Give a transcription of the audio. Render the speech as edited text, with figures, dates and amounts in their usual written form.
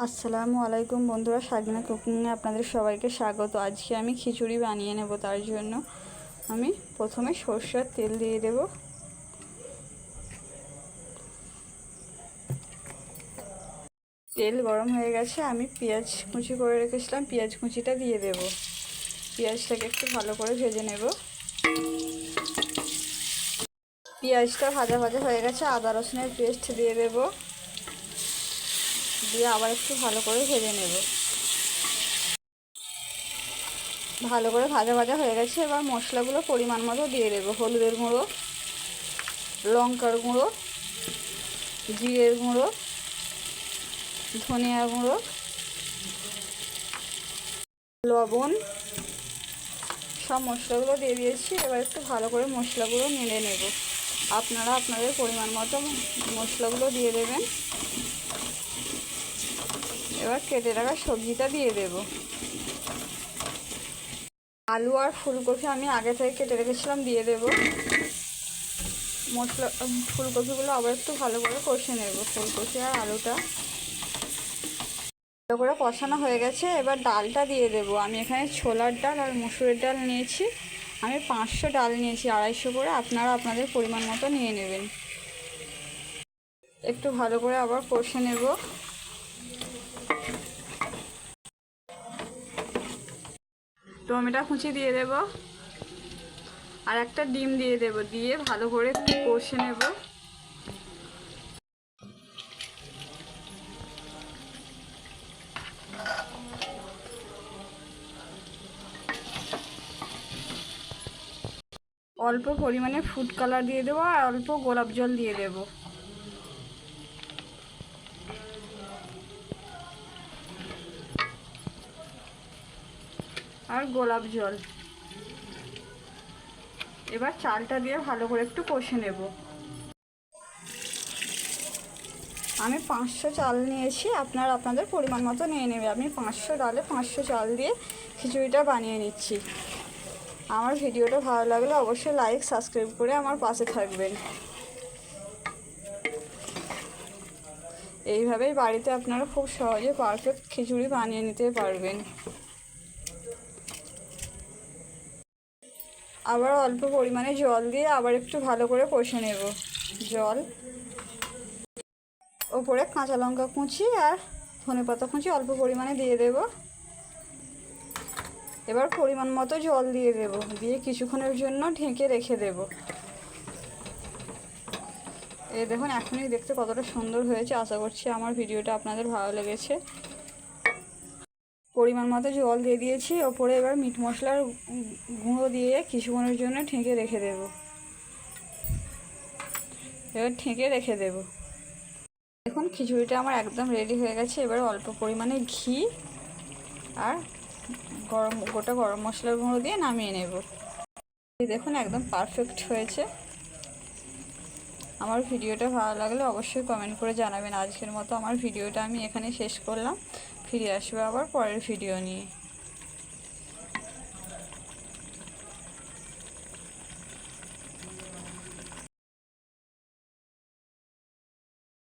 আসসালামু আলাইকুম বন্ধুরা, সাগনা কুকিংয়ে আপনাদের সবাইকে স্বাগত। আজকে আমি খিচুড়ি বানিয়ে নেব। তার জন্য আমি প্রথমে সরষের তেল দিয়ে দেব। তেল গরম হয়ে গেছে, আমি পেঁয়াজ কুচি করে রেখেছিলাম, পেঁয়াজ কুচিটা দিয়ে দেব। পেঁয়াজটাকে একটু ভালো করে ভেজে নেব। পেঁয়াজটা ভাজা ভাজা হয়ে গেছে, আদা রসুনের পেস্ট দিয়ে দেব, দিয়ে আবার একটু ভালো করে ভেজে নেব। ভালো করে ভাজা ভাজা হয়ে গেছে, এবার মশলাগুলো পরিমাণ মতো দিয়ে দেবো। হলুদের গুঁড়ো, লঙ্কার গুঁড়ো, জিরের গুঁড়ো, ধনিয়া গুঁড়ো, লবণ, সব মশলাগুলো দিয়ে দিয়েছি। এবার একটু ভালো করে মশলাগুলো নেড়ে নেব। আপনারা আপনাদের পরিমাণ মতো মশলাগুলো দিয়ে দেবেন। এবার কেটে রাখা সবজিটা দিয়ে দেব। আলু আর ফুলকপি আমি আগে থেকে কেটে রেখেছিলাম, দিয়ে দেব। ফুলকপিগুলো আবার একটু ভালো করে কষে নেব। ফুলকপি আর আলুটা ভালো করে কষানো হয়ে গেছে, এবার ডালটা দিয়ে দেব। আমি এখানে ছোলার ডাল আর মসুরের ডাল নিয়েছি। আমি 500 ডাল নিয়েছি, 250 করে। আপনারা আপনাদের পরিমাণ মতো নিয়ে নেবেন। একটু ভালো করে আবার কষে নেব। টমেটো কুচি দিয়ে দেব আর একটা ডিম দিয়ে দেব, দিয়ে ভালো করে একটু কষে নেব। অল্প পরিমাণে ফুড কালার দিয়ে দেবো আর অল্প গোলাপ জল দিয়ে দেব। আর গোলাপ জল। এবার চালটা দিয়ে ভালো করে একটু কষে নেব। আমি 500 চাল নিয়েছি, আপনারা আপনাদের পরিমাণ মতো নিয়ে নেবে। আমি 500 ডালে 500 চাল দিয়ে খিচুড়িটা বানিয়ে নিচ্ছি। আমার ভিডিওটা ভালো লাগলে অবশ্যই লাইক সাবস্ক্রাইব করে আমার পাশে থাকবেন। এইভাবেই বাড়িতে আপনারা খুব সহজে পারফেক্ট খিচুড়ি বানিয়ে নিতে পারবেন। আবার অল্প পরিমাণে জল দিয়ে আবার একটু ভালো করে কষে নেব। জল, ওপরে কাঁচা লঙ্কা কুচি আর ধনেপাতা কুচি অল্প পরিমাণে দিয়ে দেব। এবার পরিমাণ মতো জল দিয়ে দেব, দিয়ে কিছুক্ষণের জন্য ঢেকে রেখে দেব। এই দেখুন, এখনই দেখতে কতটা সুন্দর হয়েছে। আশা করছি আমার ভিডিওটা আপনাদের ভালো লেগেছে। পরিমাণ মতো জল দিয়ে দিয়েছি। ওপরে এবার মিট মশলার গুঁড়ো দিয়ে কিছুক্ষণের জন্য ঢেকে রেখে দেব। এবার ঢেকে রেখে দেব। দেখুন, খিচুড়িটা আমার একদম রেডি হয়ে গেছে। এবার অল্প পরিমাণে ঘি আর গোটা গরম মশলার গুঁড়ো দিয়ে নামিয়ে নেব। দেখুন, একদম পারফেক্ট হয়েছে। আমার ভিডিওটা ভালো লাগলে অবশ্যই কমেন্ট করে জানাবেন। আজকের মতো আমার ভিডিওটা আমি এখানে শেষ করলাম। ফিরে আসবো আবার পরের ভিডিও নিয়ে।